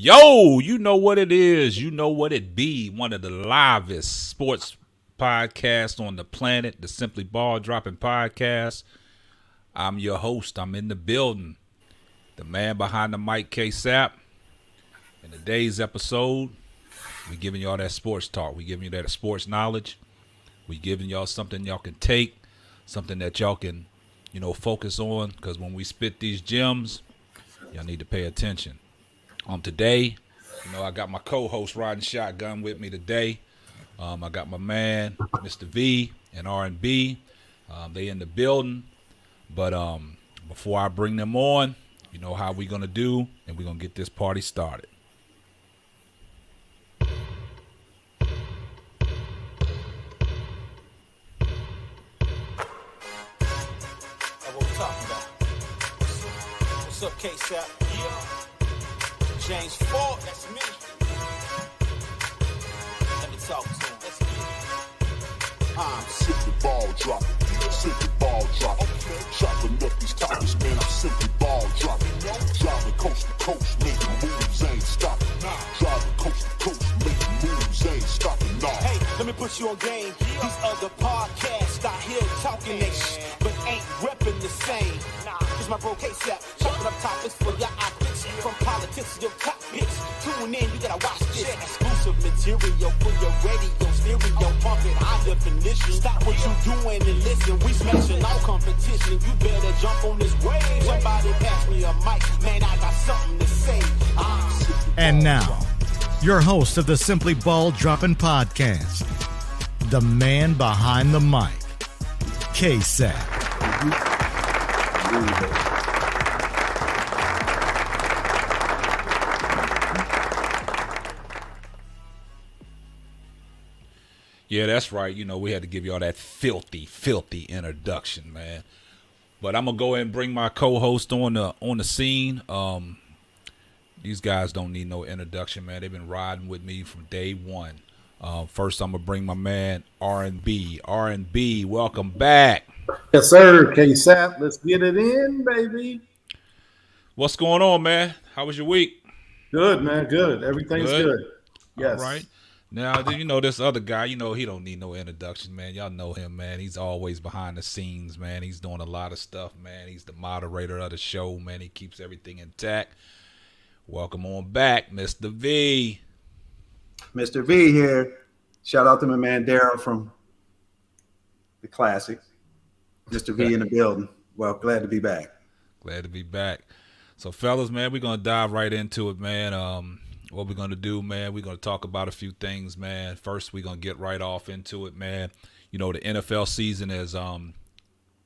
Yo, you know what it is. You know what it be. One of the livest sports podcasts on the planet, the Simply Ball Dropping podcast. I'm your host. I'm in the building. The man behind the mic, Ksapp. In today's episode, we giving y'all that sports talk. We giving you that sports knowledge. We giving y'all something y'all can take, something that y'all can, focus on. Because when we spit these gems, y'all need to pay attention. Today, I got my co-host riding shotgun with me today. I got my man, Mr. V and RnB. They in the building. But before I bring them on, you know how we going to do, and we're going to get this party started. That's what we're talking about. What's up, Ksapp? Yeah. James Ford, that's me. Let me talk to him. Let's get it. I'm Simply ball dropping, simply ball dropping. Chopping up these topics, man, I'm simply ball dropping. Driving coast to coast, making moves, ain't stopping. Driving coast to coast, making moves, ain't stopping. Nah. Hey, let me put you on game. These other podcasts out here talking that shit, but ain't repping the same. It's my bro Ksapp, chopping up topics for your optics. From politics to your cockpits. Tune in, you gotta watch this. Exclusive material for your radio, stereo, pumping high definition. Stop what you doing and listen. We smashing all competition. You better jump on this wave. Somebody pass me a mic, man, I got something to say. And now, your host of the Simply Ball Droppin' podcast, the man behind the mic, Ksapp. Yeah, that's right. We had to give y'all that filthy introduction, man. But I'm gonna go ahead and bring my co-host on the scene. These guys don't need no introduction, man. They've been riding with me from day one. First, I'm gonna bring my man RnB. RnB, welcome back. Yes, sir. Ksapp, let's get it in, baby. What's going on, man? How was your week? Good, man. Good. Everything's good. Yes. All right. Now, this other guy, he don't need no introduction, man. Y'all know him, man. He's always behind the scenes, man. He's doing a lot of stuff, man. He's the moderator of the show, man. He keeps everything intact. Welcome on back, Mr. V. Mr. V here. Shout out to my man Daryl from the Classic. Mr. V in the building. Well, glad to be back. Glad to be back. So, fellas, man, we're going to dive right into it, man. What we're going to do, man, we're going to talk about a few things, man. First, we're going to get right off into it, man. The NFL season has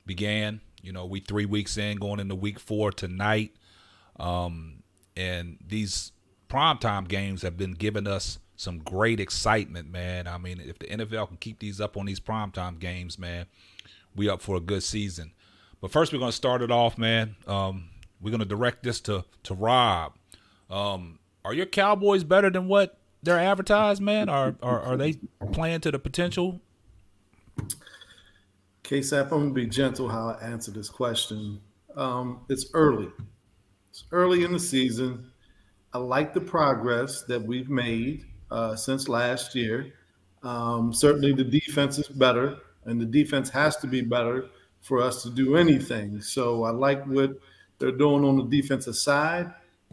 began. We 3 weeks in, going into week 4 tonight. And these primetime games have been giving us some great excitement, man. I mean, if the NFL can keep these up on these primetime games, man, we up for a good season. But first, we're going to start it off, man. We're going to direct this to Rob. Are your Cowboys better than what they're advertised, man? Are they playing to the potential? Ksapp, I'm going to be gentle how I answer this question. It's early. It's early in the season. I like the progress that we've made since last year. Certainly the defense is better, and the defense has to be better for us to do anything. So I like what they're doing on the defensive side.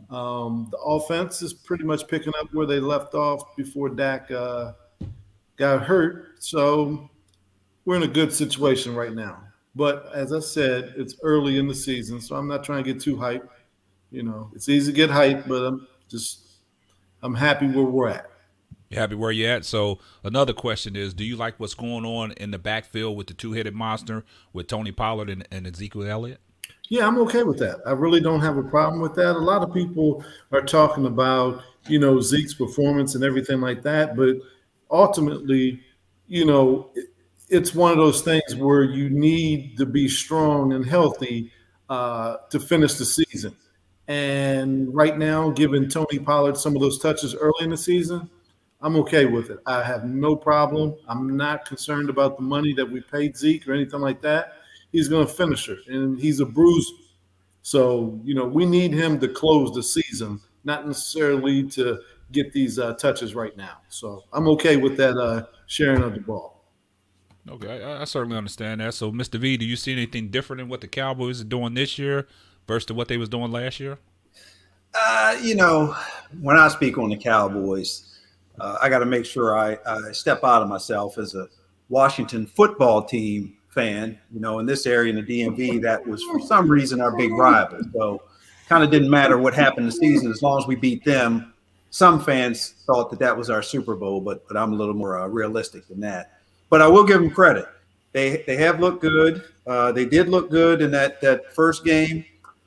The offense is pretty much picking up where they left off before Dak got hurt. So we're in a good situation right now. But as I said, it's early in the season, so I'm not trying to get too hyped. It's easy to get hyped, but I'm happy where we're at. You happy where you at? So another question is, do you like what's going on in the backfield with the two-headed monster with Tony Pollard and Ezekiel Elliott? Yeah, I'm okay with that. I really don't have a problem with that. A lot of people are talking about, Zeke's performance and everything like that, but ultimately, it's one of those things where you need to be strong and healthy to finish the season. And right now, giving Tony Pollard some of those touches early in the season, I'm okay with it. I have no problem. I'm not concerned about the money that we paid Zeke or anything like that. He's going to finish it, and he's a bruiser. So, we need him to close the season, not necessarily to get these touches right now. So I'm okay with that sharing of the ball. Okay, I certainly understand that. So, Mr. V, do you see anything different in what the Cowboys are doing this year versus what they was doing last year? When I speak on the Cowboys, I got to make sure I step out of myself as a Washington football team fan. In this area in the DMV, that was for some reason our big rival. So kind of didn't matter what happened this season as long as we beat them. Some fans thought that was our Super Bowl, but I'm a little more realistic than that. But I will give them credit. They have looked good. They did look good in that first game.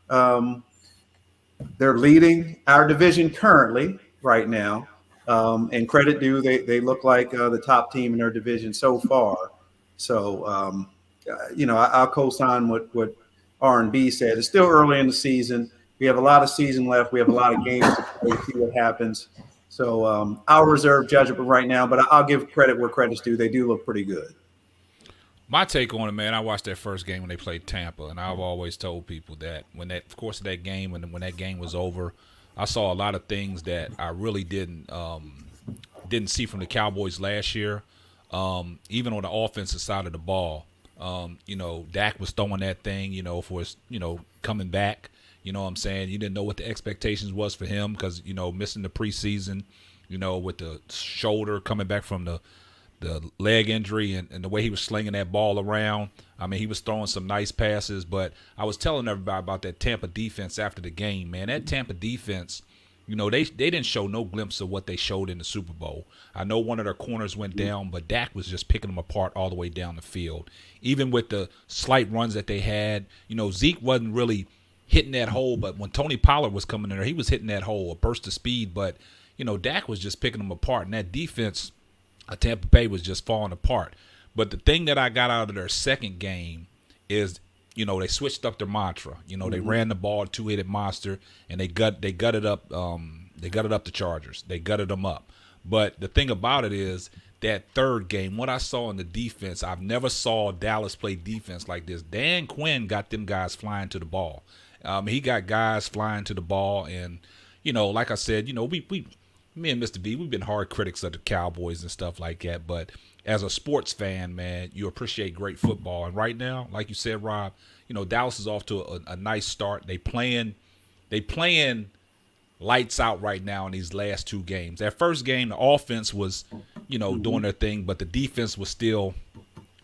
They're leading our division currently right now. And credit due, they look like the top team in their division so far. So, I'll co-sign what RnB said. It's still early in the season. We have a lot of season left. We have a lot of games to play, see what happens. So I'll reserve judgment right now, but I'll give credit where credit's due. They do look pretty good. My take on it, man, I watched that first game when they played Tampa, and I've always told people that when that game was over, I saw a lot of things that I really didn't see from the Cowboys last year. Even on the offensive side of the ball, Dak was throwing that thing, for his, coming back. You know what I'm saying? You didn't know what the expectations was for him because, missing the preseason, with the shoulder coming back from the leg injury and the way he was slinging that ball around. I mean, he was throwing some nice passes, but I was telling everybody about that Tampa defense after the game, man. That Tampa defense, they didn't show no glimpse of what they showed in the Super Bowl. I know one of their corners went down, but Dak was just picking them apart all the way down the field. Even with the slight runs that they had, Zeke wasn't really hitting that hole, but when Tony Pollard was coming in there, he was hitting that hole, a burst of speed, but, Dak was just picking them apart, and that defense, Tampa Bay, was just falling apart. But the thing that I got out of their second game is, they switched up their mantra. They ran the ball, two-headed monster, and they gutted up the Chargers. They gutted them up. But the thing about it is that third game, what I saw in the defense, I've never saw Dallas play defense like this. Dan Quinn got them guys flying to the ball. He got guys flying to the ball, and like I said, me and Mr. V, we've been hard critics of the Cowboys and stuff like that. But as a sports fan, man, you appreciate great football. And right now, like you said, Rob, Dallas is off to a nice start. They playing lights out right now in these last two games. That first game, the offense was, doing their thing, but the defense was still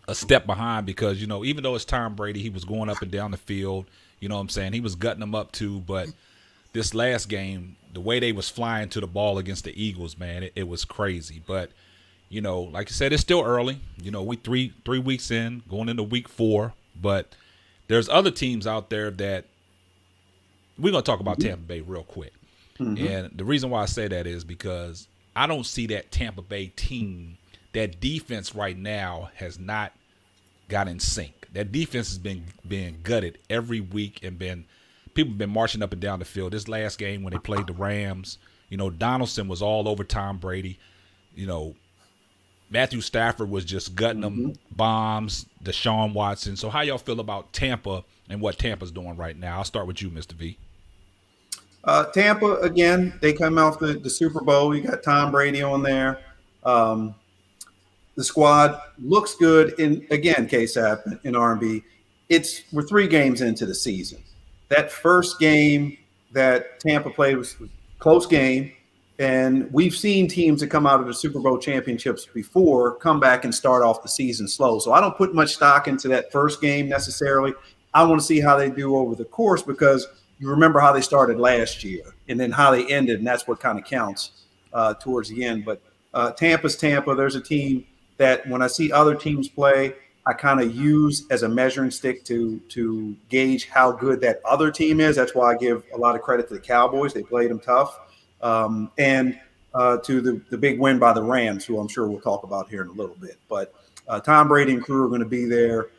a step behind because, even though it's Tom Brady, he was going up and down the field. You know what I'm saying? He was gutting them up too, but this last game, the way they was flying to the ball against the Eagles, man, it was crazy. But, like you said, it's still early. We three weeks in, going into week 4. But there's other teams out there that we're going to talk about Tampa Bay real quick. Mm-hmm. And the reason why I say that is because I don't see that Tampa Bay team, that defense right now has not got in sync. That defense has been being gutted every week and people have been marching up and down the field. This last game when they played the Rams, Donaldson was all over Tom Brady. Matthew Stafford was just gutting them, bombs, Deshaun Watson. So how y'all feel about Tampa and what Tampa's doing right now? I'll start with you, Mr. V. Tampa, again, they come off the Super Bowl. You got Tom Brady on there. The squad looks good. Again, Ksapp and RnB, we're 3 games into the season. That first game that Tampa played was a close game, and we've seen teams that come out of the Super Bowl championships before come back and start off the season slow. So I don't put much stock into that first game necessarily. I want to see how they do over the course, because you remember how they started last year and then how they ended, and that's what kind of counts towards the end. But Tampa's Tampa. There's a team that when I see other teams play, I kind of use as a measuring stick to gauge how good that other team is. That's why I give a lot of credit to the Cowboys. They played them tough. And to the big win by the Rams, who I'm sure we'll talk about here in a little bit. But Tom Brady and crew are going to be there.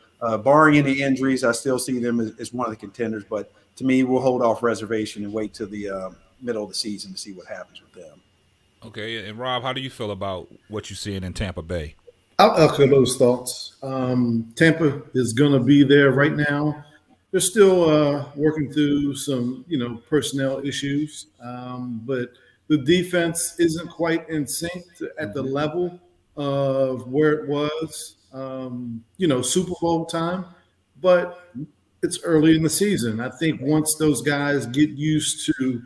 Barring any injuries, I still see them as one of the contenders. But to me, we'll hold off reservation and wait till the middle of the season to see what happens with them. Okay, and Rob, how do you feel about what you're seeing in Tampa Bay? I'll echo those thoughts. Tampa is going to be there right now. They're still working through some, personnel issues, but the defense isn't quite in sync at the level of where it was, Super Bowl time. But it's early in the season. I think once those guys get used to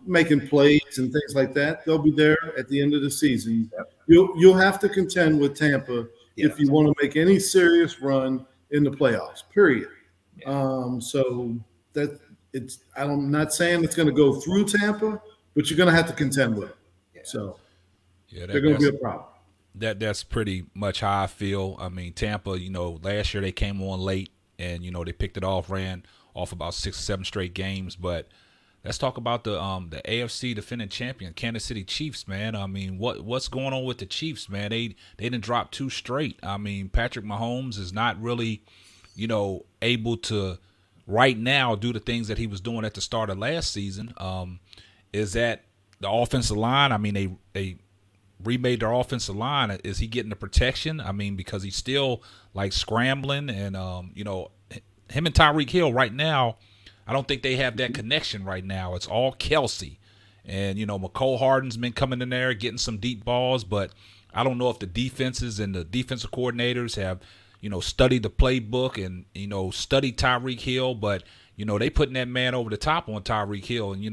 making plays and things like that, they'll be there at the end of the season. Yep. You'll have to contend with Tampa if you want to make any serious run in the playoffs. Period. Yeah. So that I'm not saying it's going to go through Tampa, but you're going to have to contend with it. Yeah. So they're going to be a problem. That's pretty much how I feel. I mean, Tampa, last year they came on late and they picked it off, ran off about 6 or 7 straight games, but let's talk about the AFC defending champion, Kansas City Chiefs, man. I mean, what's going on with the Chiefs, man? They didn't drop 2 straight. I mean, Patrick Mahomes is not really, able to right now do the things that he was doing at the start of last season. Is that the offensive line? I mean, they remade their offensive line. Is he getting the protection? I mean, because he's still like scrambling, and him and Tyreek Hill right now, I don't think they have that connection right now. It's all Kelsey. And, McCole Harden's been coming in there, getting some deep balls, but I don't know if the defenses and the defensive coordinators have, studied the playbook and, studied Tyreek Hill, but, they putting that man over the top on Tyreek Hill. And,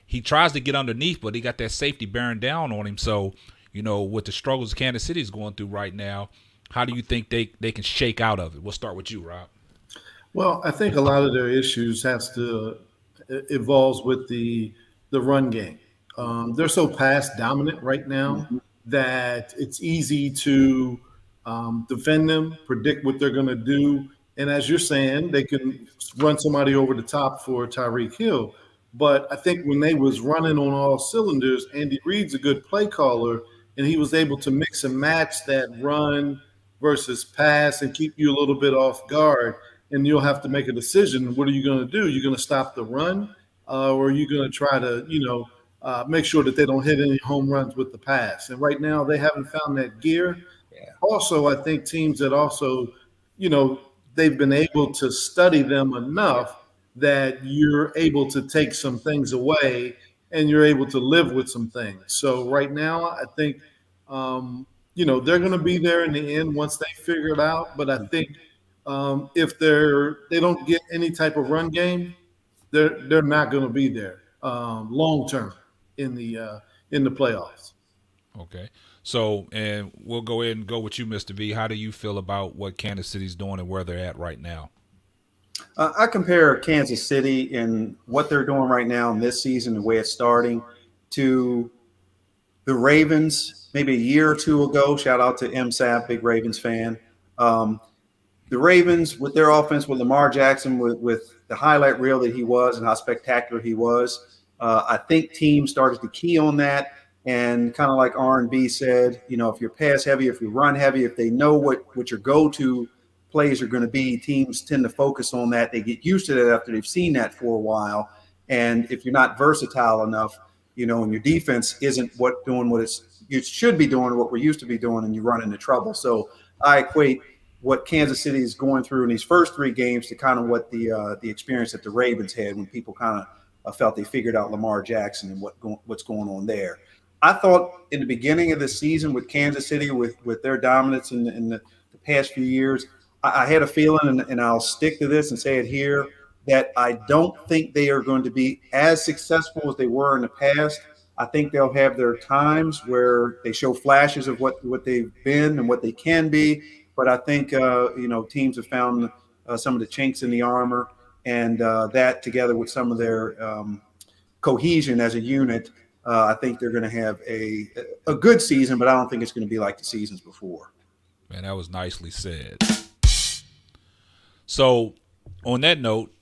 he tries to get underneath, but he got that safety bearing down on him. So, with the struggles Kansas City is going through right now, how do you think they can shake out of it? We'll start with you, Rob. Well, I think a lot of their issues evolves with the run game. They're so pass dominant right now that it's easy to defend them, predict what they're going to do. And as you're saying, they can run somebody over the top for Tyreek Hill. But I think when they was running on all cylinders, Andy Reid's a good play caller, and he was able to mix and match that run versus pass and keep you a little bit off guard. And you'll have to make a decision. What are you going to do? You're going to stop the run, or are you going to try to, make sure that they don't hit any home runs with the pass? And right now they haven't found that gear. Yeah. Also, I think teams that also, they've been able to study them enough that you're able to take some things away and you're able to live with some things. So right now, I think, they're going to be there in the end once they figure it out. But I think if they don't get any type of run game, they're not going to be there long term in the playoffs. Okay, so and we'll go ahead and go with you, Mr. V. How do you feel about what Kansas City's doing and where they're at right now? I compare Kansas City and what they're doing right now in this season, the way it's starting, to the Ravens maybe a year or two ago. Shout out to Ksapp, big Ravens fan. The Ravens, with their offense, with Lamar Jackson, with the highlight reel that he was and how spectacular he was, I think teams started to key on that. And kind of like RnB said, if you're pass heavy, if you run heavy, if they know what your go-to plays are going to be, teams tend to focus on that. They get used to that after they've seen that for a while. And if you're not versatile enough, and your defense isn't doing what it should be doing, what we're used to be doing, and you run into trouble. So I equate what Kansas City is going through in these first 3 games to kind of what the experience that the Ravens had when people kind of felt they figured out Lamar Jackson and what's going on there. I thought in the beginning of the season with Kansas City, with their dominance in the past few years, I had a feeling, and I'll stick to this and say it here, that I don't think they are going to be as successful as they were in the past. I think they'll have their times where they show flashes of what they've been and what they can be. But I think, teams have found some of the chinks in the armor, and that together with some of their cohesion as a unit, I think they're going to have a good season, but I don't think it's going to be like the seasons before. Man, that was nicely said. So, on that note,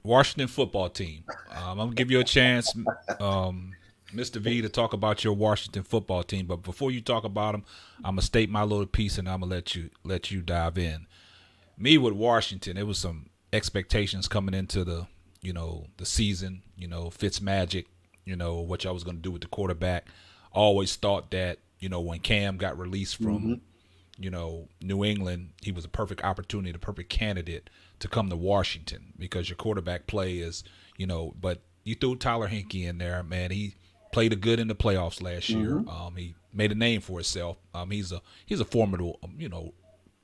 Washington football team. I'm gonna give you a chance, Mr. V, to talk about your Washington football team. But before you talk about them, I'm gonna state my little piece, and I'm gonna let you dive in. Me with Washington, it was some expectations coming into the season. Fitz magic. What y'all was gonna do with the quarterback. Always thought that when Cam got released from New England, he was a perfect opportunity, the perfect candidate to come to Washington because your quarterback play is, but you threw Tyler Hinkey in there, man. He played a good in the playoffs last year. He made a name for himself. He's a formidable,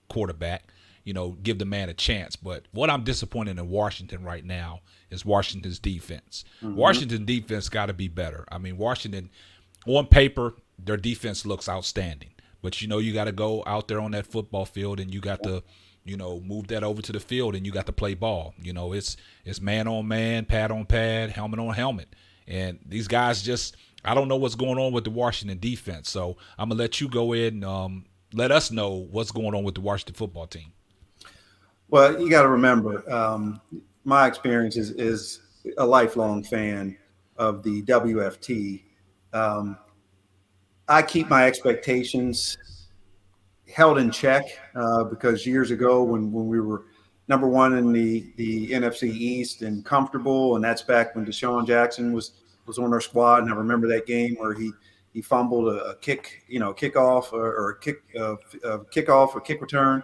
quarterback. Give the man a chance. But what I'm disappointed in Washington right now is Washington's defense. Washington's defense got to be better. I mean, Washington, on paper, their defense looks outstanding. But, you got to go out there on that football field and you got to, move that over to the field and you got to play ball. It's man on man, pad on pad, helmet on helmet. And these guys just – I don't know what's going on with the Washington defense. So I'm going to let you go in and let us know what's going on with the Washington football team. Well, you got to remember, my experience is a lifelong fan of the WFT. I keep my expectations held in check because years ago when we were number one in the NFC East and comfortable, and that's back when Deshaun Jackson was on our squad, and I remember that game where he fumbled a kickoff or a kick return.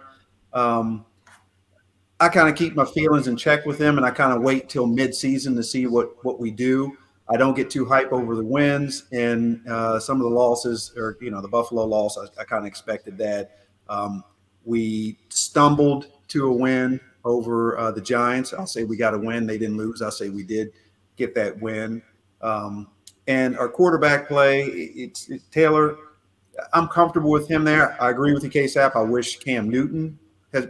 I kind of keep my feelings in check with them, and I kind of wait till mid-season to see what we do. I don't get too hype over the wins, and some of the losses, or the Buffalo loss, I kind of expected that. We stumbled to a win over the Giants. I'll say we got a win. They didn't lose. I'll say we did get that win. And our quarterback play, it's Taylor. I'm comfortable with him there. I agree with you, Ksapp. I wish Cam Newton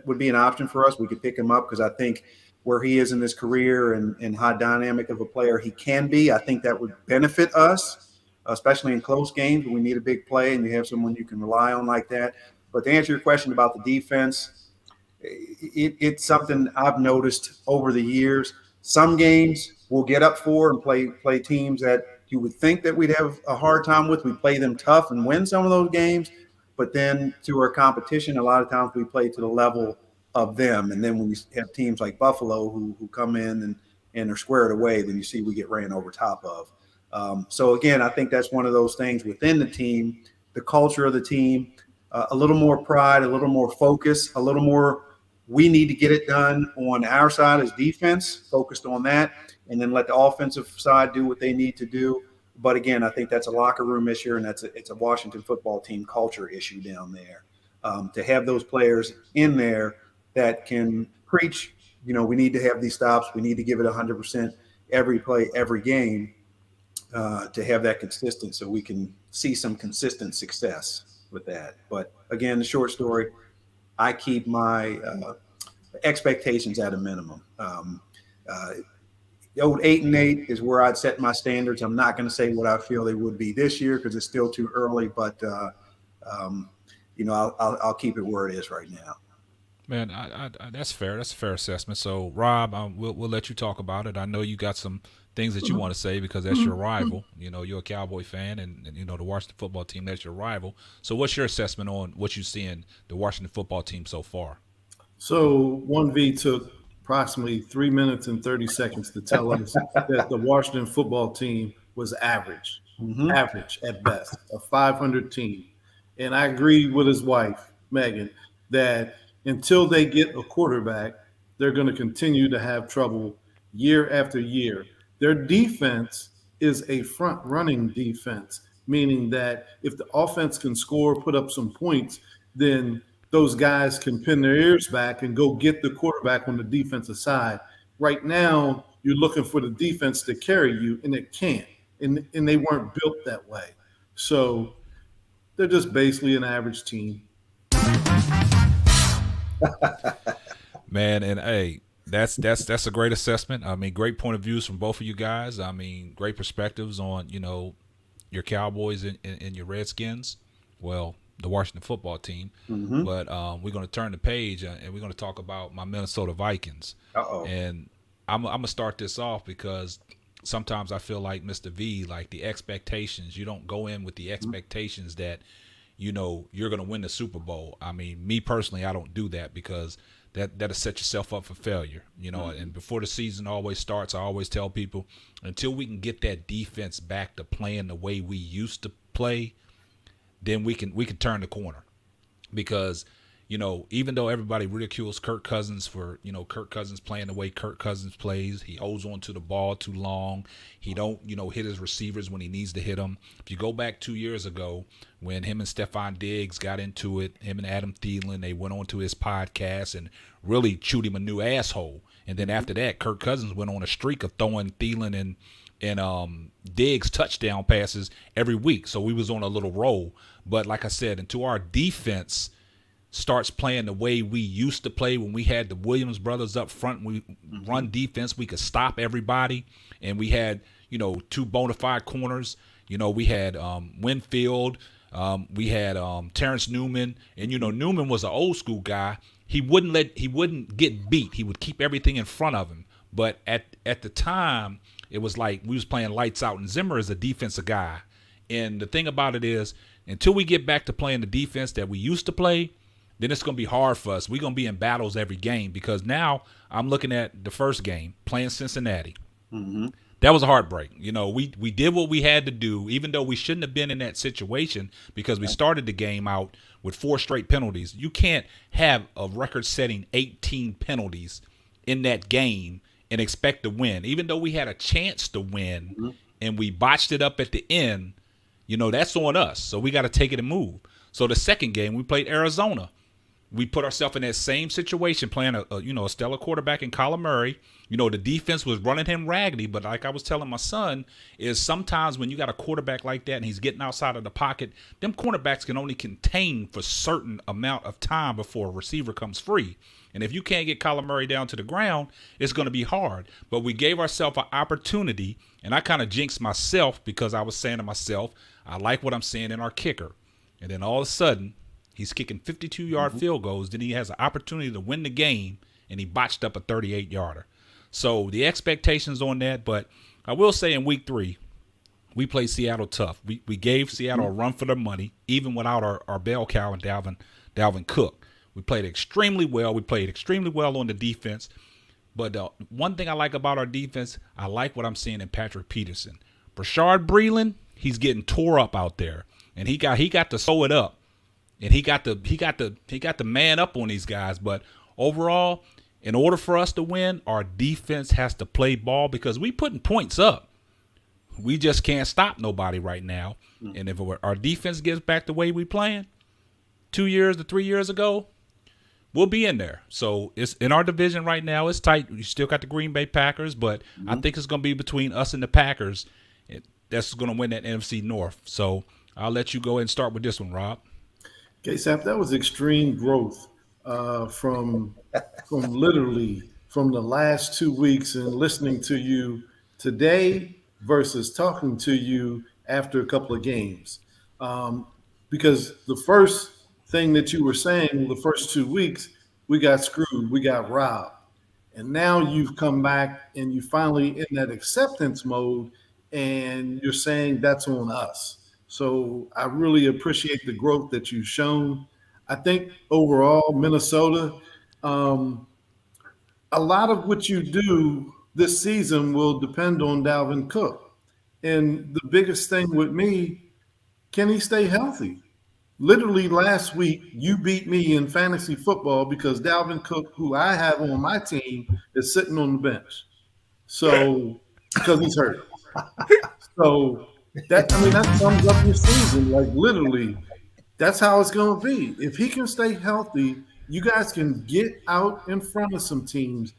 would be an option for us. We could pick him up because I think where he is in his career and how dynamic of a player he can be, I think that would benefit us, especially in close games when we need a big play and you have someone you can rely on like that. But to answer your question about the defense, it's something I've noticed over the years. Some games we'll get up for and play teams that you would think that we'd have a hard time with. We play them tough and win some of those games. But then to our competition, a lot of times we play to the level of them. And then when we have teams like Buffalo who come in and are squared away, then you see we get ran over top of. So, again, I think that's one of those things within the team, the culture of the team, a little more pride, a little more focus, a little more we need to get it done on our side as defense, focused on that, and then let the offensive side do what they need to do. But, again, I think that's a locker room issue, and it's a Washington football team culture issue down there. To have those players in there that can preach, we need to have these stops. We need to give it 100% every play, every game to have that consistent so we can see some consistent success with that. But, again, the short story, I keep my expectations at a minimum. The old 8-8 is where I'd set my standards. I'm not going to say what I feel they would be this year because it's still too early, but I'll keep it where it is right now. Man, that's fair. That's a fair assessment. So, Rob, we'll let you talk about it. I know you got some things that you want to say because that's your rival. You're a Cowboy fan, and the Washington football team, that's your rival. So what's your assessment on what you see in the Washington football team so far? So 1V took approximately 3 minutes and 30 seconds to tell us that the Washington football team was average at best, a 500 team. And I agree with his wife, Megan, that until they get a quarterback, they're going to continue to have trouble year after year. Their defense is a front-running defense, meaning that if the offense can score, put up some points, then those guys can pin their ears back and go get the quarterback on the defensive side. Right now, you're looking for the defense to carry you, and it can't. And they weren't built that way. So they're just basically an average team. Man, and hey, that's a great assessment. I mean, great point of views from both of you guys. I mean, great perspectives on, your Cowboys and your Redskins. Well, the Washington football team. Mm-hmm. But we're going to turn the page and we're going to talk about my Minnesota Vikings. Uh-oh. And I'm going to start this off because sometimes I feel like Mr. V, like the expectations, you don't go in with the expectations that, you're going to win the Super Bowl. I mean, me personally, I don't do that because that'll set yourself up for failure, And before the season always starts, I always tell people, until we can get that defense back to playing the way we used to play, then we can turn the corner. Because, even though everybody ridicules Kirk Cousins for, Kirk Cousins playing the way Kirk Cousins plays, he holds on to the ball too long. He don't, hit his receivers when he needs to hit them. If you go back 2 years ago when him and Stephon Diggs got into it, him and Adam Thielen, they went on to his podcast and really chewed him a new asshole. And then after that, Kirk Cousins went on a streak of throwing Thielen and Diggs touchdown passes every week. So we was on a little roll. But like I said, until our defense starts playing the way we used to play when we had the Williams brothers up front, we run defense, we could stop everybody, and we had, two bona fide corners. We had Winfield, we had Terrence Newman, and Newman was an old school guy. He wouldn't get beat. He would keep everything in front of him. But at the time, it was like we was playing lights out, and Zimmer is a defensive guy. And the thing about it is, until we get back to playing the defense that we used to play, then it's going to be hard for us. We're going to be in battles every game because now I'm looking at the first game, playing Cincinnati. Mm-hmm. That was a heartbreak. We did what we had to do, even though we shouldn't have been in that situation because we started the game out with 4 straight penalties. You can't have a record-setting 18 penalties in that game and expect to win. Even though we had a chance to win and we botched it up at the end, that's on us. So we got to take it and move. So the second game, we played Arizona. We put ourselves in that same situation, playing a stellar quarterback in Kyler Murray. The defense was running him raggedy, but like I was telling my son, is sometimes when you got a quarterback like that and he's getting outside of the pocket, them cornerbacks can only contain for a certain amount of time before a receiver comes free. And if you can't get Kyler Murray down to the ground, it's going to be hard. But we gave ourselves an opportunity, and I kind of jinxed myself because I was saying to myself, I like what I'm seeing in our kicker. And then all of a sudden, he's kicking 52-yard field goals. Then he has an opportunity to win the game, and he botched up a 38-yarder. So the expectations on that, but I will say in week 3, we played Seattle tough. We gave Seattle a run for their money, even without our bell cow and Dalvin Cook. We played extremely well. We played extremely well on the defense. But one thing I like about our defense, I like what I'm seeing in Patrick Peterson. Brashard Breeland, he's getting tore up out there, and he got to sew it up. And he got to man up on these guys. But overall, in order for us to win, our defense has to play ball because we putting points up. We just can't stop nobody right now. And if our defense gets back the way we playing 2 years to 3 years ago, we'll be in there. So it's in our division right now. It's tight. You still got the Green Bay Packers, but I think it's going to be between us and the Packers. That's going to win that NFC North. So I'll let you go ahead and start with this one, Rob. Ksapp, that was extreme growth from literally from the last 2 weeks and listening to you today versus talking to you after a couple of games. Because the first thing that you were saying, the first 2 weeks, we got screwed, we got robbed. And now you've come back and you finally in that acceptance mode and you're saying that's on us. So I really appreciate the growth that you've shown. I think overall, Minnesota, a lot of what you do this season will depend on Dalvin Cook. And the biggest thing with me, can he stay healthy? Literally last week, you beat me in fantasy football because Dalvin Cook, who I have on my team, is sitting on the bench. So, because he's hurt. So, that sums up your season. Like literally, That's how it's going to be. If he can stay healthy, you guys can get out in front of some teams,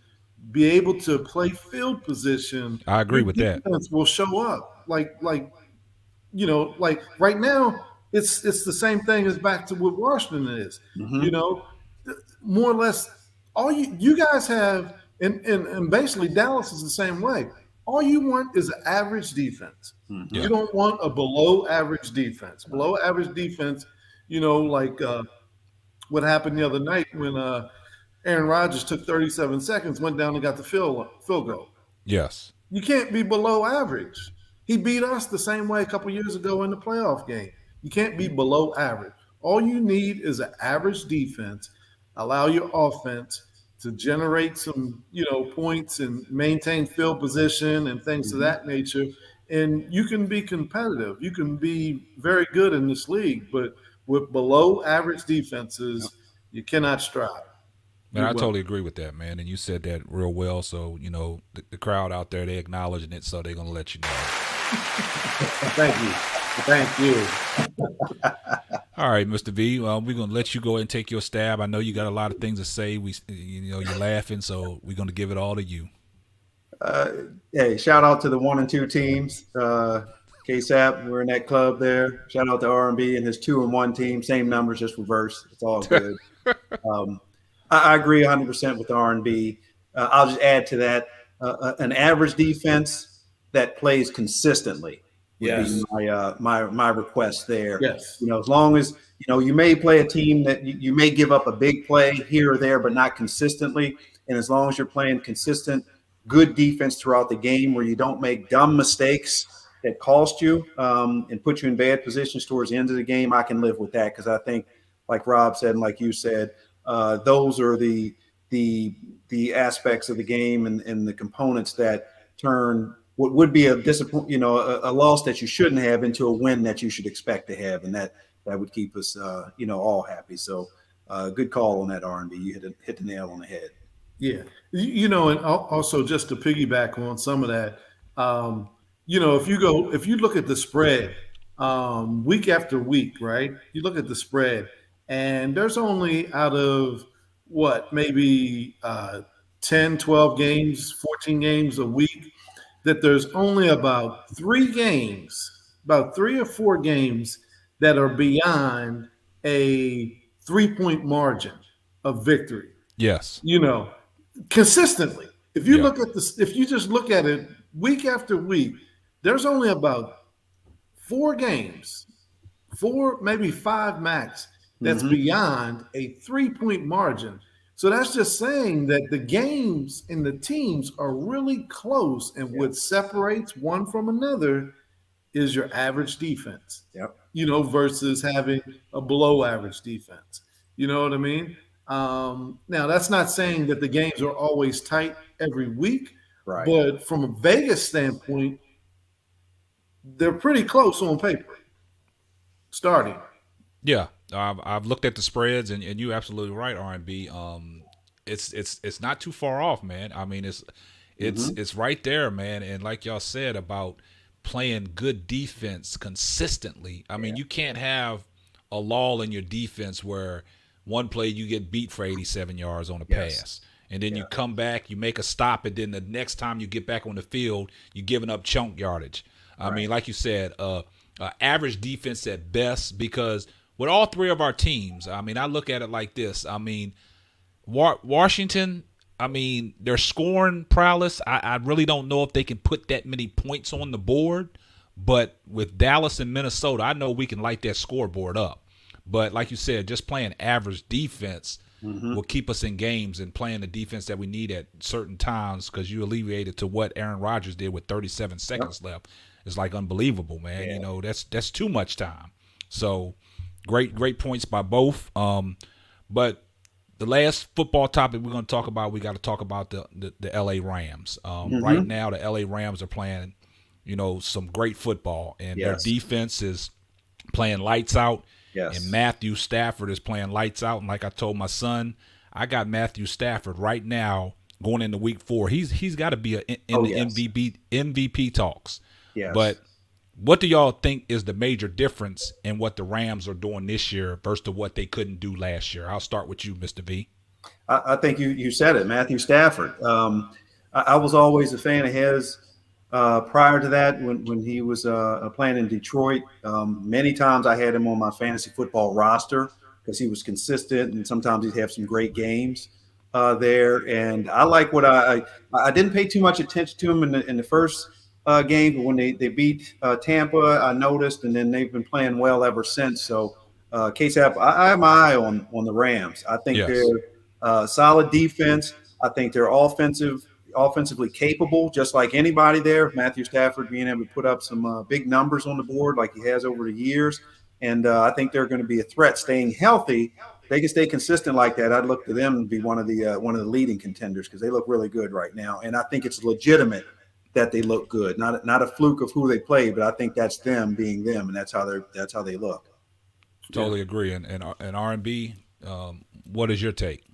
be able to play field position. I agree Your with that. defense will show up. Like right now, it's the same thing as back to what Washington is. You know, more or less, all you guys have, and basically Dallas is the same way. All you want is an average defense. Yeah. You don't want a below average defense. Below average defense, like what happened the other night when Aaron Rodgers took 37 seconds, went down and got the field goal. Yes. You can't be below average. He beat us the same way a couple years ago in the playoff game. You can't be below average. All you need is an average defense. Allow your offense to generate some, points and maintain field position and things of that nature. And you can be competitive. You can be very good in this league, but with below average defenses, you cannot strive. Man, I totally agree with that, man. And you said that real well. So, the crowd out there, they acknowledging it, so they're going to let you know. Thank you. All right, Mr. V, we're going to let you go ahead and take your stab. I know you got a lot of things to say. You're laughing, so we're going to give it all to you. Hey, shout out to the 1 and 2 teams. Ksapp, we're in that club there. Shout out to RnB and his 2 and 1 team. Same numbers, just reverse. It's all good. I agree 100% with RnB. I'll just add to that an average defense that plays consistently. Yes. My request there. Yes. As long as you may play a team that you may give up a big play here or there, but not consistently. And as long as you're playing consistent, good defense throughout the game, where you don't make dumb mistakes that cost you and put you in bad positions towards the end of the game, I can live with that, because I think, like Rob said and like you said, those are the aspects of the game and the components that turn what would be a loss that you shouldn't have into a win that you should expect to have, and that would keep us all happy. So good call on that, RnB. You hit the nail on the head. Yeah, and also just to piggyback on some of that, if you look at the spread week after week, right? You look at the spread, and there's only out of maybe 10, 12 games, 14 games a week, that there's only about 3 or 4 games that are beyond a 3-point margin of victory. Yes. Consistently. If you just look at it week after week, there's only about 4 games, 4, maybe 5 max, that's beyond a 3-point margin. So that's just saying that the games and the teams are really close, and what separates one from another is your average defense. Yep. Versus having a below average defense. You know what I mean? Now, that's not saying that the games are always tight every week, right? But from a Vegas standpoint, they're pretty close on paper. Starting. Yeah, I've looked at the spreads, and you're absolutely right, RnB. It's not too far off, man. I mean, it's right there, man. And like y'all said about playing good defense consistently. I mean, you can't have a lull in your defense where one play you get beat for 87 yards on a pass, and then you come back, you make a stop, and then the next time you get back on the field, you're giving up chunk yardage. I mean, like you said, average defense at best, because with all 3 of our teams, I mean, I look at it like this. I mean, Washington, I mean, their scoring prowess, I really don't know if they can put that many points on the board. But with Dallas and Minnesota, I know we can light that scoreboard up. But like you said, just playing average defense will keep us in games, and playing the defense that we need at certain times, because you alleviated to what Aaron Rodgers did with 37 seconds left. It's like unbelievable, man. Yeah. That's too much time. So great points by both. But the last football topic we're going to talk about, we got to talk about the LA Rams. Right now, the LA Rams are playing, some great football, and their defense is playing lights out. Yes. And Matthew Stafford is playing lights out. And like I told my son, I got Matthew Stafford right now going into week 4. He's got to be in the MVP talks. Yes. But What do y'all think is the major difference in what the Rams are doing this year versus what they couldn't do last year? I'll start with you, Mr. V. I think you said it, Matthew Stafford. I was always a fan of his. Prior to that, when he was playing in Detroit, many times I had him on my fantasy football roster because he was consistent, and sometimes he'd have some great games there. And I like what I didn't pay too much attention to him in the first game, but when they beat Tampa, I noticed, and then they've been playing well ever since. So, Ksapp, I have my eye on the Rams. I think Yes. they're solid defense. I think they're offensively capable, just like anybody there. Matthew Stafford being able to put up some big numbers on the board like he has over the years. And I think they're going to be a threat staying healthy. If they can stay consistent like that, I'd look to them to be one of the leading contenders because they look really good right now. And I think it's legitimate that they look good, not a fluke of who they play, but I think that's them being them, and that's how they look. Totally agree. And RnB, what is your take?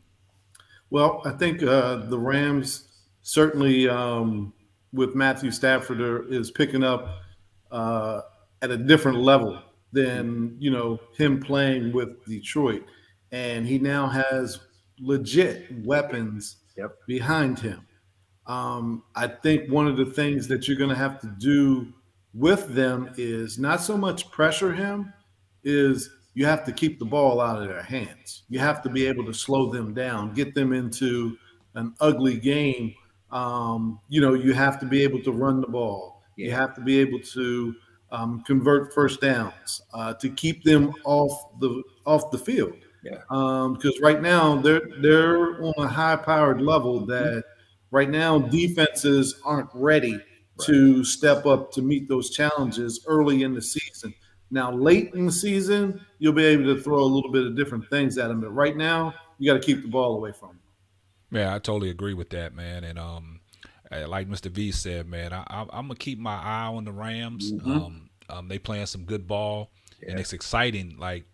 Well, I think the Rams certainly, with Matthew Stafford, is picking up at a different level than him playing with Detroit, and he now has legit weapons behind him. I think one of the things that you're going to have to do with them is not so much pressure him, is you have to keep the ball out of their hands. You have to be able to slow them down, get them into an ugly game. You have to be able to run the ball. You have to be able to convert first downs to keep them off the field. Because right now they're on a high-powered level that right now defenses aren't ready to step up to meet those challenges early in the season. Now, late in the season, you'll be able to throw a little bit of different things at them. But right now, you got to keep the ball away from them. Yeah, I totally agree with that, man. And like Mr. V said, man, I'm gonna keep my eye on the Rams. They playing some good ball, and it's exciting. Like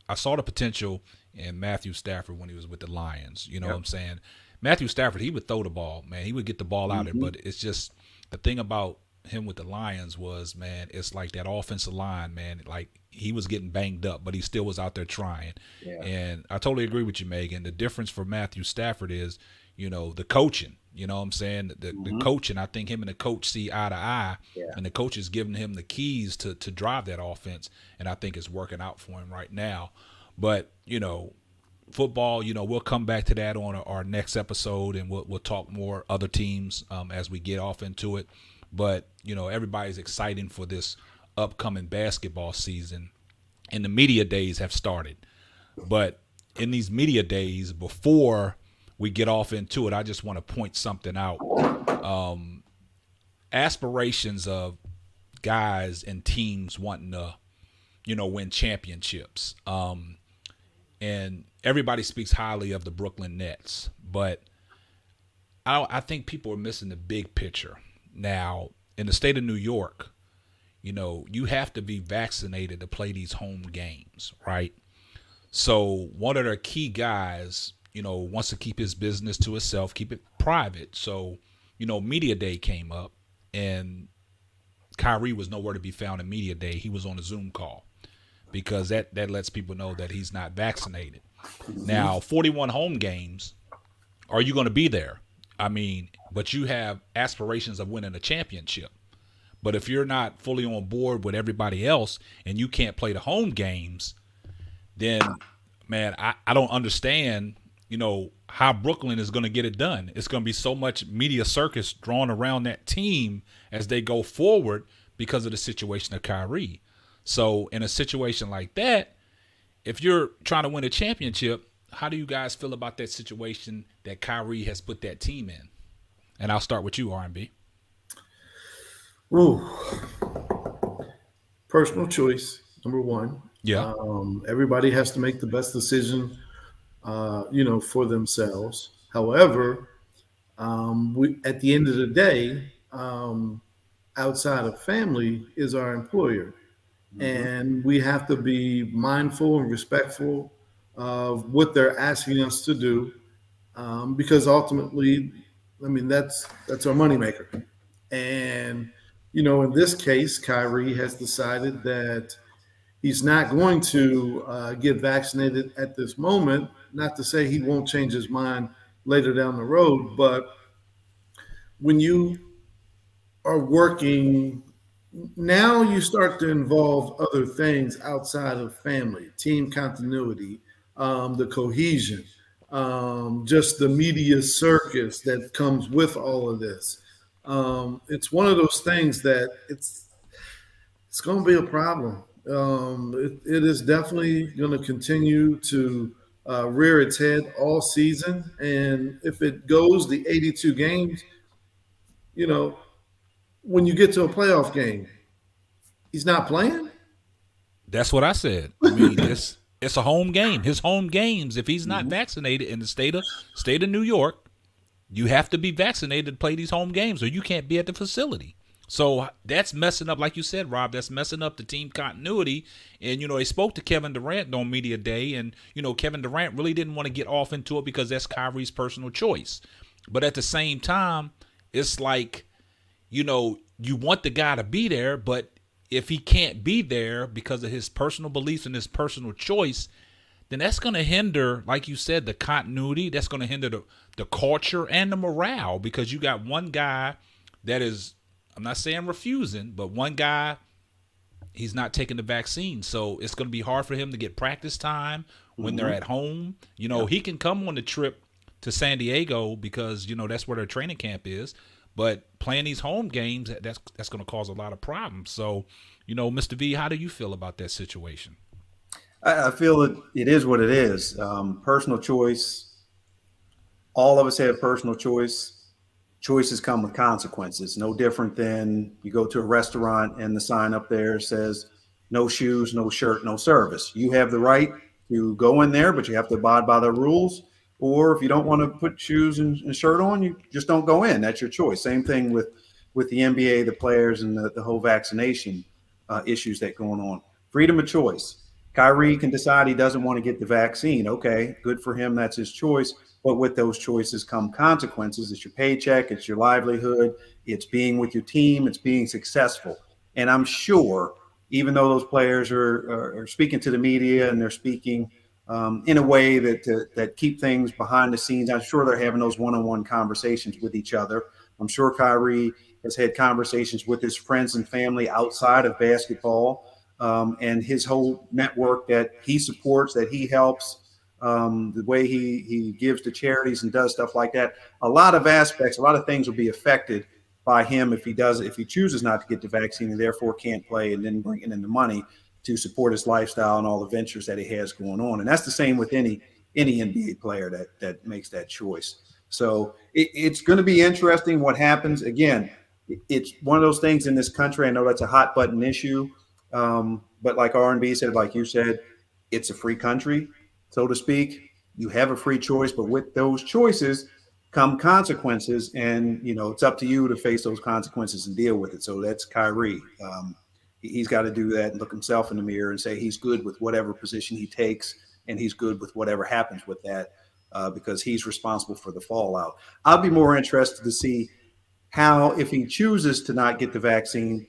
I saw the potential in Matthew Stafford when he was with the Lions. You know what I'm saying? Matthew Stafford, he would throw the ball, man. He would get the ball out there, but it's just the thing about him with the Lions was, man, it's like that offensive line, man. Like he was getting banged up, but he still was out there trying. And I totally agree with you, Megan. The difference for Matthew Stafford is, the coaching. You know what I'm saying? The coaching, I think him and the coach see eye to eye, and the coach is giving him the keys to drive that offense, and I think it's working out for him right now. But, football, we'll come back to that on our next episode, and we'll talk more other teams as we get off into it. But, everybody's excited for this upcoming basketball season, and the media days have started. But in these media days, before we get off into it, I just want to point something out. Aspirations of guys and teams wanting to, win championships. And everybody speaks highly of the Brooklyn Nets, but I think people are missing the big picture. Now, in the state of New York, you have to be vaccinated to play these home games, right? So one of their key guys, wants to keep his business to himself, keep it private. So, media day came up, and Kyrie was nowhere to be found in media day. He was on a Zoom call because that lets people know that he's not vaccinated. Now, 41 home games, are you going to be there? I mean, but you have aspirations of winning a championship. But if you're not fully on board with everybody else and you can't play the home games, then, man, I don't understand, how Brooklyn is going to get it done. It's going to be so much media circus drawn around that team as they go forward because of the situation of Kyrie. So in a situation like that, if you're trying to win a championship, how do you guys feel about that situation that Kyrie has put that team in? And I'll start with you, RnB. Ooh. Personal choice, number one. Yeah. Everybody has to make the best decision, for themselves. However, we at the end of the day, outside of family is our employer. And we have to be mindful and respectful of what they're asking us to do, because ultimately, I mean, that's our moneymaker. And, In this case, Kyrie has decided that he's not going to get vaccinated at this moment. Not to say he won't change his mind later down the road, but when you are working now, you start to involve other things outside of family, team continuity, the cohesion, just the media circus that comes with all of this. It's one of those things that it's going to be a problem. It is definitely going to continue to rear its head all season, and if it goes the 82 games, you know, when you get to a playoff game, he's not playing. That's what I said. I mean, it's a home game. His home games. If he's not vaccinated in the state of New York, you have to be vaccinated to play these home games, or you can't be at the facility. So that's messing up, like you said, Rob. That's messing up the team continuity. And they spoke to Kevin Durant on media day, and Kevin Durant really didn't want to get off into it because that's Kyrie's personal choice. But at the same time, it's like, you want the guy to be there, but if he can't be there because of his personal beliefs and his personal choice, then that's going to hinder, like you said, the continuity. That's going to hinder the culture and the morale, because you got one guy that is, I'm not saying refusing, but one guy, he's not taking the vaccine. So it's going to be hard for him to get practice time when they're at home. He can come on the trip to San Diego because, that's where their training camp is. But playing these home games, that's going to cause a lot of problems. So, Mr. V, how do you feel about that situation? I feel that it is what it is. Personal choice. All of us have personal choice. Choices come with consequences. No different than you go to a restaurant and the sign up there says, no shoes, no shirt, no service. You have the right to go in there, but you have to abide by the rules. Or if you don't want to put shoes and shirt on, you just don't go in. That's your choice. Same thing with the NBA, the players, and the whole vaccination issues that going on. Freedom of choice. Kyrie can decide he doesn't want to get the vaccine. Okay, good for him. That's his choice. But with those choices come consequences. It's your paycheck. It's your livelihood. It's being with your team. It's being successful. And I'm sure, even though those players are speaking to the media and they're speaking in a way that keep things behind the scenes, I'm sure they're having those one-on-one conversations with each other. I'm sure Kyrie has had conversations with his friends and family outside of basketball, and his whole network that he supports, that he helps, the way he gives to charities and does stuff like that. A lot of aspects, a lot of things will be affected by him if he chooses not to get the vaccine and therefore can't play, and then bringing in the money to support his lifestyle and all the ventures that he has going on. And that's the same with any NBA player that makes that choice. So it's going to be interesting what happens. Again, it's one of those things in this country. I know that's a hot button issue. But like RnB said, like you said, it's a free country, so to speak. You have a free choice, but with those choices come consequences. And, it's up to you to face those consequences and deal with it. So that's Kyrie. He's got to do that and look himself in the mirror and say he's good with whatever position he takes, and he's good with whatever happens with that, because he's responsible for the fallout. I'll be more interested to see how, if he chooses to not get the vaccine,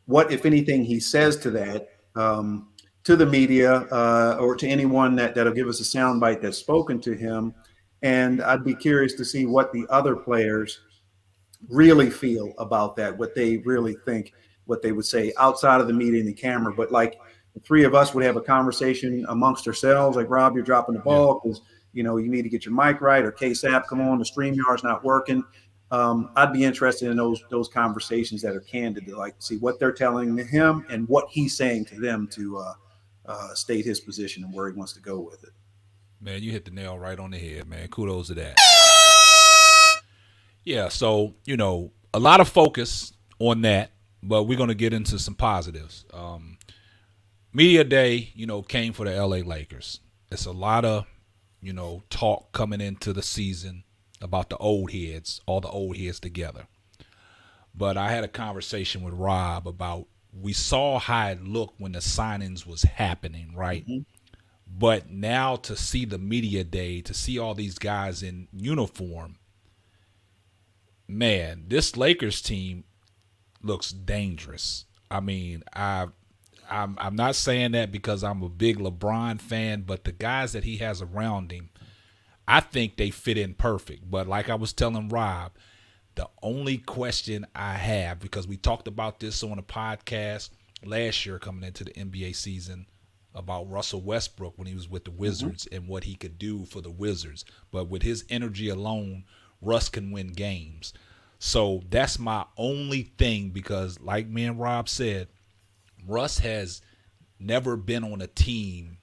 what, if anything, he says to that, to the media, or to anyone that'll give us a soundbite that's spoken to him. And I'd be curious to see what the other players really feel about that, what they really think, what they would say outside of the media and the camera. But like the three of us would have a conversation amongst ourselves, like, Rob, you're dropping the ball because, you need to get your mic right, or Ksapp, come on, the StreamYard's not working. I'd be interested in those conversations that are candid, to like see what they're telling him and what he's saying to them to state his position and where he wants to go with it. Man, you hit the nail right on the head, man. Kudos to that. Yeah, so, a lot of focus on that, but we're going to get into some positives. Media Day, came for the LA Lakers. It's a lot of, talk coming into the season about the old heads, all the old heads together. But I had a conversation with Rob about, we saw how it looked when the signings was happening, right? Mm-hmm. But now to see the media day, to see all these guys in uniform, man, this Lakers team, looks dangerous. I mean, I'm not saying that because I'm a big LeBron fan, but the guys that he has around him, I think they fit in perfect. But like I was telling Rob, the only question I have, because we talked about this on a podcast last year coming into the NBA season about Russell Westbrook when he was with the Wizards and what he could do for the Wizards. But with his energy alone, Russ can win games. So that's my only thing because, like me and Rob said, Russ has never been on a team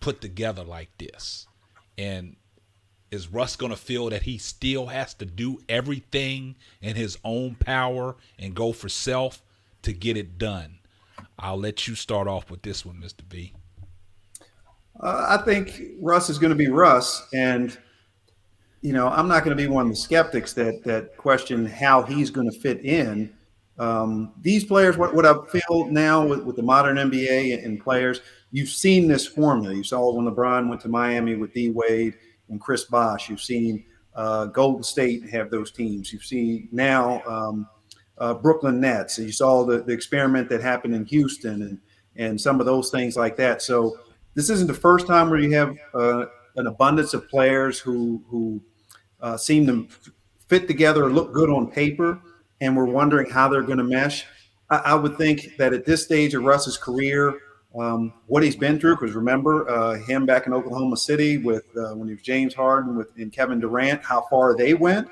put together like this. And is Russ going to feel that he still has to do everything in his own power and go for self to get it done? I'll let you start off with this one, Mr. V. I think Russ is going to be Russ. And, you know, I'm not going to be one of the skeptics that question how he's going to fit in. These players, what I feel now with the modern NBA and players, you've seen this formula. You saw when LeBron went to Miami with D. Wade and Chris Bosh. You've seen Golden State have those teams. You've seen now Brooklyn Nets. You saw the experiment that happened in Houston and some of those things like that. So this isn't the first time where you have an abundance of players who seem to fit together, look good on paper, and we're wondering how they're going to mesh. I would think that at this stage of Russ's career, what he's been through, because remember him back in Oklahoma City with when he was James Harden and Kevin Durant, how far they went,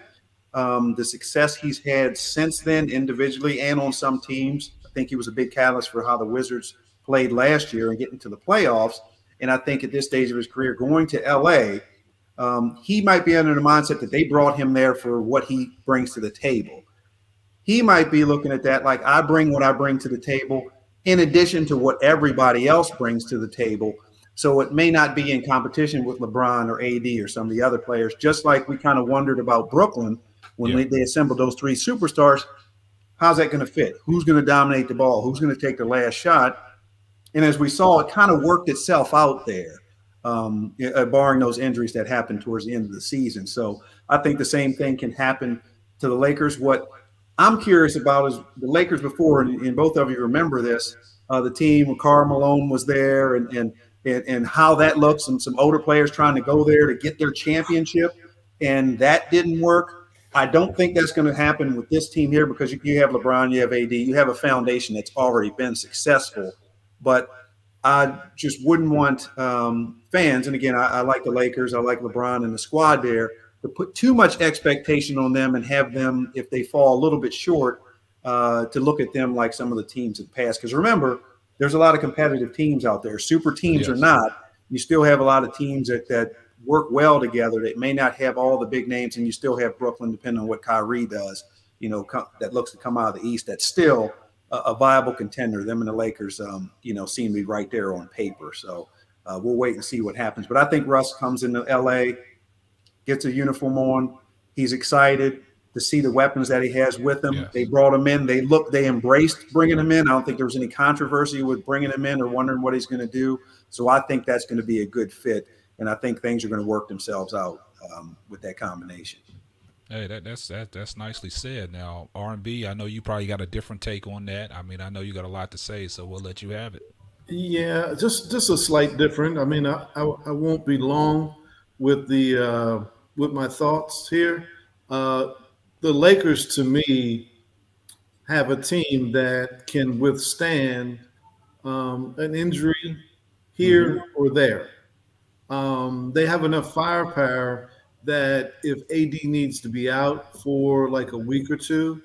the success he's had since then individually and on some teams. I think he was a big catalyst for how the Wizards played last year and getting to the playoffs. And I think at this stage of his career, going to LA, he might be under the mindset that they brought him there for what he brings to the table. He might be looking at that like, I bring what I bring to the table in addition to what everybody else brings to the table. So it may not be in competition with LeBron or AD or some of the other players, just like we kind of wondered about Brooklyn when they assembled those three superstars. How's that going to fit? Who's going to dominate the ball? Who's going to take the last shot? And as we saw, it kind of worked itself out there, barring those injuries that happened towards the end of the season. So I think the same thing can happen to the Lakers. What I'm curious about is the Lakers before, and both of you remember this, the team when Karl Malone was there and how that looks, and some older players trying to go there to get their championship, and that didn't work. I don't think that's going to happen with this team here because you have LeBron, you have AD, you have a foundation that's already been successful. But I just wouldn't want fans, and again, I like the Lakers, I like LeBron and the squad there, to put too much expectation on them and have them, if they fall a little bit short, to look at them like some of the teams in the past. Because remember, there's a lot of competitive teams out there. Super teams or not, you still have a lot of teams that work well together that may not have all the big names, and you still have Brooklyn, depending on what Kyrie does, you know, that looks to come out of the East. That's still a viable contender. Them and the Lakers, seem to be right there on paper. So we'll wait and see what happens. But I think Russ comes into LA, gets a uniform on. He's excited to see the weapons that he has with him. Yes. They brought him in. They embraced bringing him in. I don't think there was any controversy with bringing him in or wondering what he's going to do. So I think that's going to be a good fit. And I think things are going to work themselves out with that combination. Hey, that's nicely said. Now, RnB, I know you probably got a different take on that. I mean, I know you got a lot to say, so we'll let you have it. Yeah, just a slight different. I mean, I won't be long with the with my thoughts here. The Lakers, to me, have a team that can withstand an injury here or there. They have enough firepower that if AD needs to be out for like a week or two,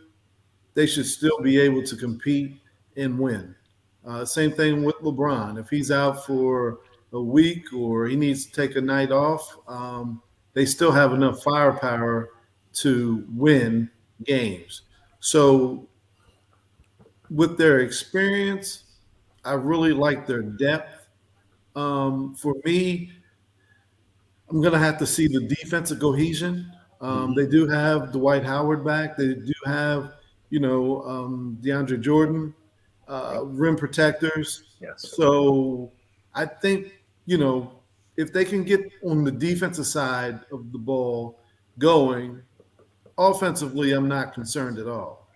they should still be able to compete and win. Same thing with LeBron. If he's out for a week or he needs to take a night off, they still have enough firepower to win games. So with their experience, I really like their depth. For me, I'm going to have to see the defensive cohesion. They do have Dwight Howard back. They do have, DeAndre Jordan, rim protectors. Yes. So I think, if they can get on the defensive side of the ball going, offensively, I'm not concerned at all.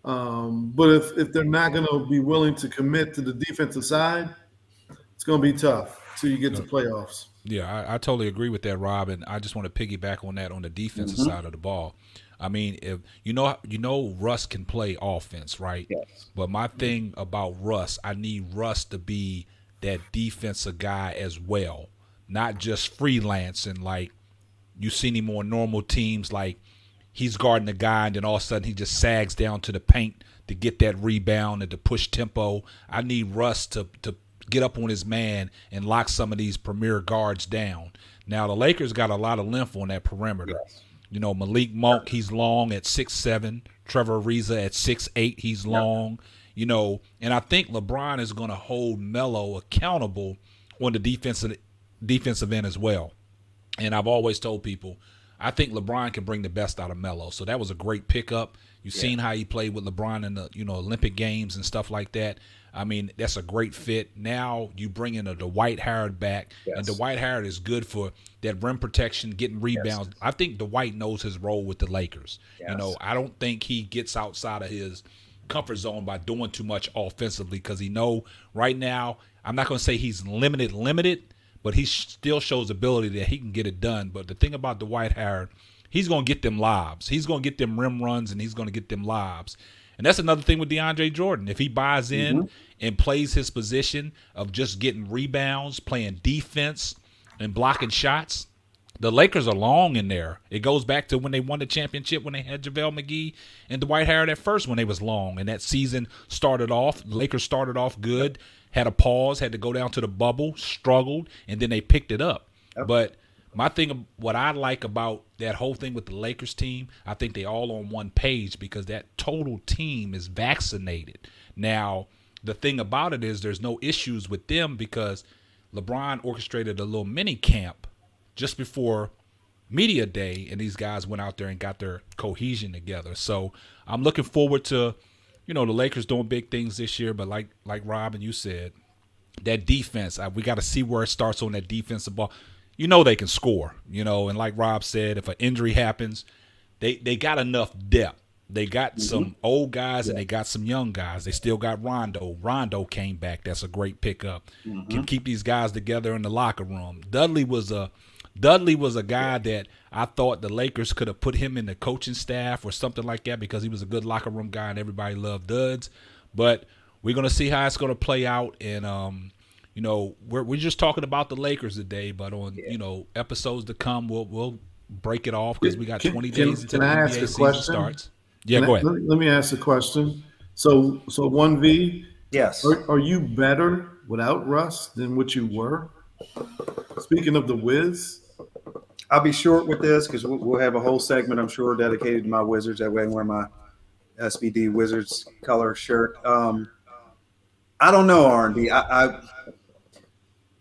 But if they're not going to be willing to commit to the defensive side, it's going to be tough till you get to playoffs. Yeah, I totally agree with that, Rob, and I just want to piggyback on that on the defensive side of the ball. I mean, if you know Russ can play offense, right? Yes. But my thing about Russ, I need Russ to be that defensive guy as well, not just freelancing like you seen him on normal teams, like he's guarding a guy and then all of a sudden he just sags down to the paint to get that rebound and to push tempo. I need Russ to get up on his man and lock some of these premier guards down. Now, the Lakers got a lot of length on that perimeter. Yes. You know, Malik Monk, he's long at 6'7". Trevor Ariza at 6'8", he's long. You know, and I think LeBron is going to hold Melo accountable on the defensive end as well. And I've always told people, I think LeBron can bring the best out of Melo. So that was a great pickup. You've seen how he played with LeBron in the Olympic Games and stuff like that. I mean, that's a great fit. Now you bring in a Dwight Howard back, and Dwight Howard is good for that rim protection, getting rebounds. I think Dwight knows his role with the Lakers. You know, I don't think he gets outside of his comfort zone by doing too much offensively because he know right now, I'm not going to say he's limited, but he still shows ability that he can get it done. But the thing about Dwight Howard, he's going to get them lobs. He's going to get them rim runs, and he's going to get them lobs. And that's another thing with DeAndre Jordan. If he buys in and plays his position of just getting rebounds, playing defense, and blocking shots, the Lakers are long in there. It goes back to when they won the championship when they had JaVale McGee and Dwight Howard at first when they was long. And that season started off, Lakers started off good, had a pause, had to go down to the bubble, struggled, and then they picked it up. But my thing, what I like about that whole thing with the Lakers team, I think they all on one page because that total team is vaccinated. Now, the thing about it is there's no issues with them because LeBron orchestrated a little mini camp just before media day, and these guys went out there and got their cohesion together. So I'm looking forward to, the Lakers doing big things this year, but like Rob and you said, that defense, we got to see where it starts on that defensive ball. They can score, and like Rob said, if an injury happens, they got enough depth. They got some old guys and they got some young guys. They still got Rondo. Rondo came back. That's a great pickup. Can keep these guys together in the locker room. Dudley was a guy that I thought the Lakers could have put him in the coaching staff or something like that because he was a good locker room guy and everybody loved Duds. But we're going to see how it's going to play out. And, we're just talking about the Lakers today, but on, episodes to come, we'll break it off because we got 20 days until the NBA season starts. Yeah, go ahead. Let me ask a question. So 1V, Yes. are you better without Russ than what you were? Speaking of the Wiz. I'll be short with this because we'll have a whole segment, I'm sure, dedicated to my Wizards. That way I can wear my SBD Wizards color shirt. I don't know, RnB.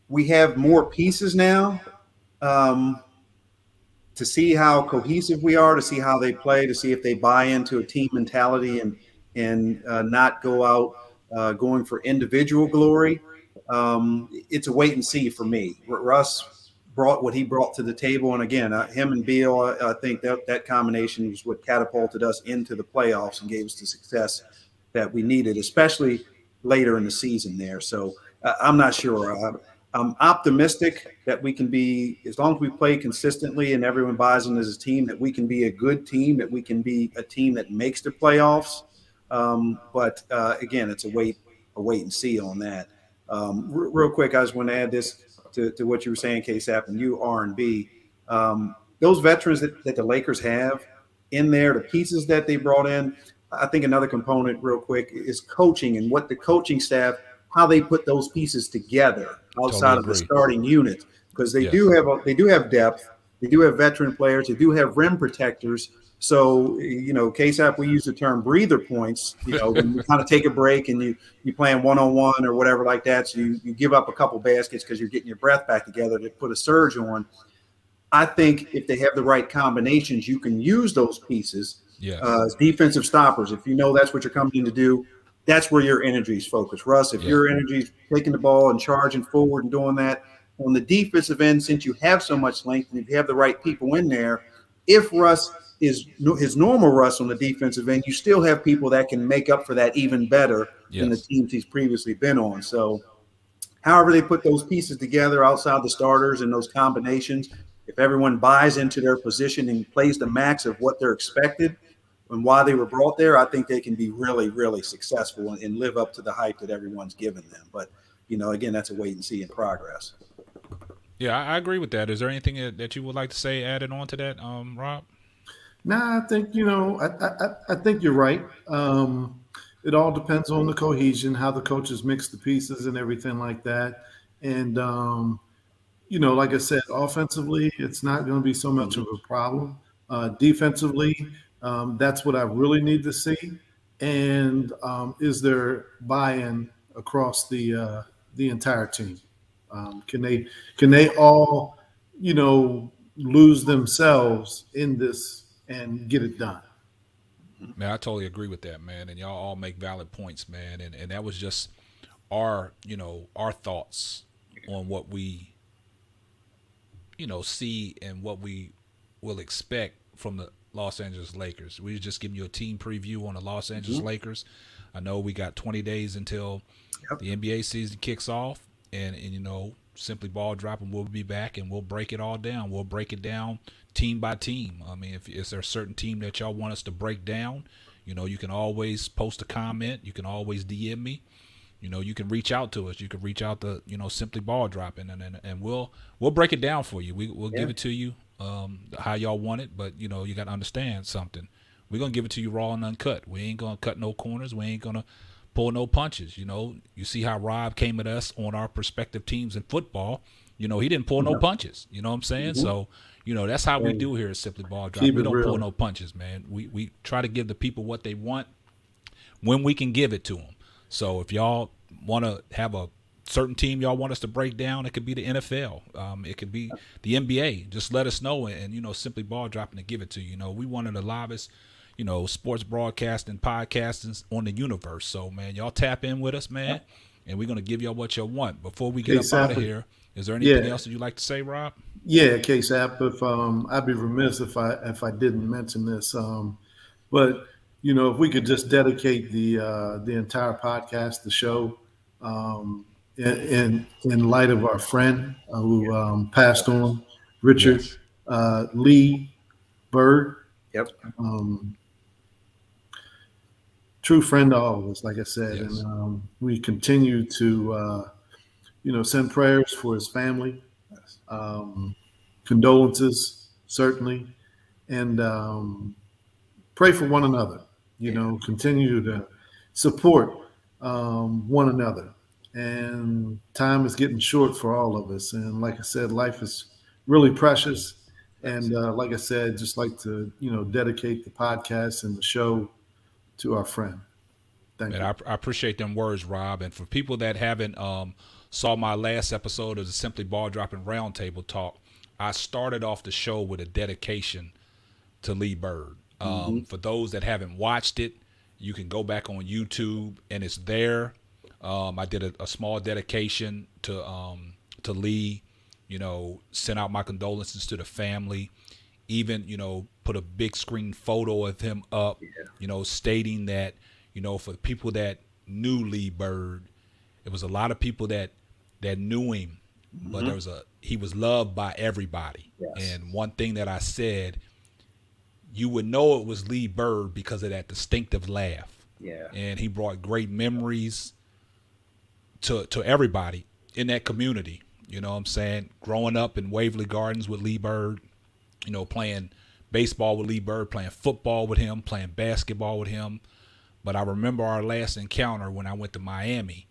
We have more pieces now to see how cohesive we are, to see how they play, to see if they buy into a team mentality and not go out going for individual glory. It's a wait and see for me. Russ brought what he brought to the table. And again, him and Beal, I think that combination was what catapulted us into the playoffs and gave us the success that we needed, especially later in the season there. So I'm not sure. I'm optimistic that we can be, as long as we play consistently and everyone buys in as a team, that we can be a good team, that we can be a team that makes the playoffs. But again, it's a wait and see on that. Real quick, I just want to add this to what you were saying, Ksapp, and you, RnB. Those veterans that the Lakers have in there, the pieces that they brought in, I think another component real quick is coaching and what the coaching staff, how they put those pieces together outside of the starting unit, because they do have depth, they do have veteran players, they do have rim protectors. So, Ksapp, we use the term breather points, when you kind of take a break and you playing one-on-one or whatever like that. So you give up a couple baskets because you're getting your breath back together to put a surge on. I think if they have the right combinations, you can use those pieces as defensive stoppers. If that's what you're coming in to do, that's where your energy is focused. Russ, if your energy is taking the ball and charging forward and doing that, on the defensive end, since you have so much length and if you have the right people in there, if Russ his normal rust on the defensive end, you still have people that can make up for that even better than the Yes. teams he's previously been on. So however they put those pieces together outside the starters and those combinations, if everyone buys into their position and plays the max of what they're expected and why they were brought there, I think they can be really, really successful and live up to the hype that everyone's given them. But, again, that's a wait and see in progress. Yeah, I agree with that. Is there anything that you would like to say added on to that, Rob? Nah, I think I think you're right. It all depends on the cohesion, how the coaches mix the pieces and everything like that. And like I said, offensively, it's not going to be so much of a problem. Defensively, that's what I really need to see. And is there buy-in across the entire team? Can they all, lose themselves in this and get it done? Man, I totally agree with that, man. And y'all all make valid points, man. And that was just our thoughts on what we, see and what we will expect from the Los Angeles Lakers. We was just giving you a team preview on the Los Angeles Lakers. I know we got 20 days until the NBA season kicks off, and Simply Ball Dropping will be back, and we'll break it all down. We'll break it down team by team. I mean, if is there a certain team that y'all want us to break down, you can always post a comment. You can always DM me. You can reach out to us. You can reach out to Simply Ball Dropping, and we'll break it down for you. We'll give it to you how y'all want it, but you got to understand something. We're gonna give it to you raw and uncut. We ain't gonna cut no corners. We ain't gonna pull no punches. You see how Rob came at us on our prospective teams in football. He didn't pull no punches. You know what I'm saying? So that's how we do here at Simply Ball Drop. We don't pull no punches, man. We try to give the people what they want when we can give it to them. So if y'all want to have a certain team y'all want us to break down, it could be the NFL, it could be the NBA. Just let us know, and Simply Ball Dropping to give it to you. We one of the livest sports broadcasting podcasting on the universe. So man, y'all tap in with us, man, and we're gonna give y'all what you want. Before we get up out of here, is there anything else that you'd like to say, Rob? Yeah, Ksapp. If I'd be remiss if I didn't mention this. But if we could just dedicate the entire podcast, the show, in light of our friend who passed on, Richard Lee Bird. Yep. True friend to all of us, like I said. Yes. And we continue to, send prayers for his family, condolences, certainly, and pray for one another. Continue to support one another. And time is getting short for all of us. And like I said, life is really precious. And like I said, just like to, dedicate the podcast and the show to our friend. Thank you. I appreciate them words, Rob. And for people that haven't saw my last episode of the Simply Ball Dropping Roundtable Talk, I started off the show with a dedication to Lee Bird. For those that haven't watched it, you can go back on YouTube and it's there. I did a small dedication to Lee, sent out my condolences to the family, even, put a big screen photo of him up, stating that, for the people that knew Lee Bird, it was a lot of people that knew him, but he was loved by everybody. Yes. And one thing that I said, you would know it was Lee Bird because of that distinctive laugh. Yeah. And he brought great memories to everybody in that community. You know what I'm saying? Growing up in Waverly Gardens with Lee Bird, playing baseball with Lee Bird, playing football with him, playing basketball with him. But I remember our last encounter when I went to Miami,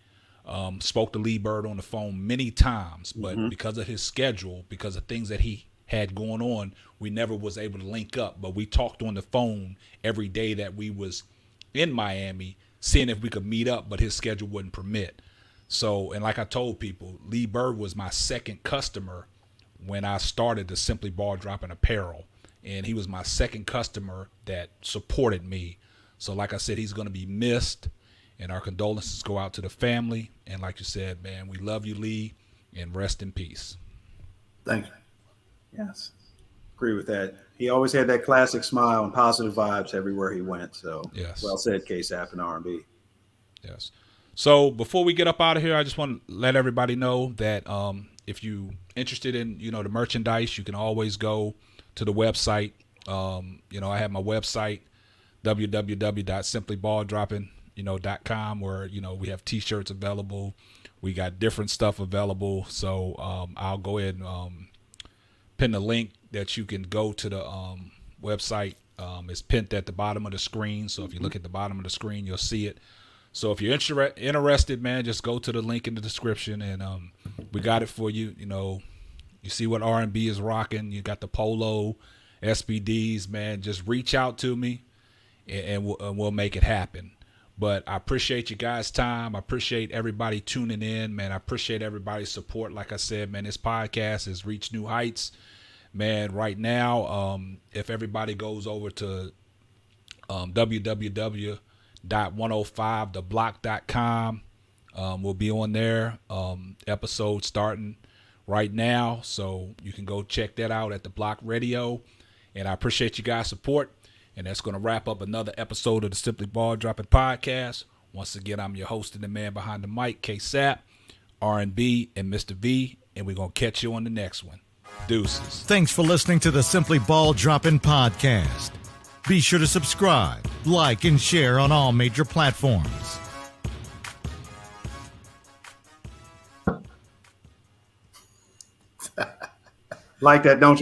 spoke to Lee Bird on the phone many times, but because of his schedule, because of things that he had going on, we never was able to link up. But we talked on the phone every day that we was in Miami, seeing if we could meet up, but his schedule wouldn't permit. So, and like I told people, Lee Bird was my second customer when I started the Simply Ball Dropping apparel. And he was my second customer that supported me. So like I said, he's going to be missed, and our condolences go out to the family. And like you said, man, we love you, Lee, and rest in peace. Thank you. Yes. Agree with that. He always had that classic smile and positive vibes everywhere he went. So, Yes. Well said, Ksapp and RnB. Yes. So before we get up out of here, I just want to let everybody know that if you interested in, the merchandise, you can always go to the website. I have my website, www.SimplyBallDroppin, .com, where, we have t-shirts available. We got different stuff available. So I'll go ahead and pin the link that you can go to the website. It's pinned at the bottom of the screen. So if you look at the bottom of the screen, you'll see it. So if you're interested, man, just go to the link in the description, and we got it for you. You see what RnB is rocking. You got the polo, SBDs, man. Just reach out to me, and we'll make it happen. But I appreciate you guys' time. I appreciate everybody tuning in, man. I appreciate everybody's support. Like I said, man, this podcast has reached new heights, man. Right now, if everybody goes over to www.105theblock.com, we'll be on there. Episode starting right now, so you can go check that out at the Block Radio. And I appreciate you guys' support. And that's going to wrap up another episode of the Simply Ball Dropping Podcast. Once again, I'm your host and the man behind the mic, Ksapp, RnB, and Mr. V. And we're going to catch you on the next one. Deuces. Thanks for listening to the Simply Ball Droppin' Podcast. Be sure to subscribe, like, and share on all major platforms. Like that, don't you?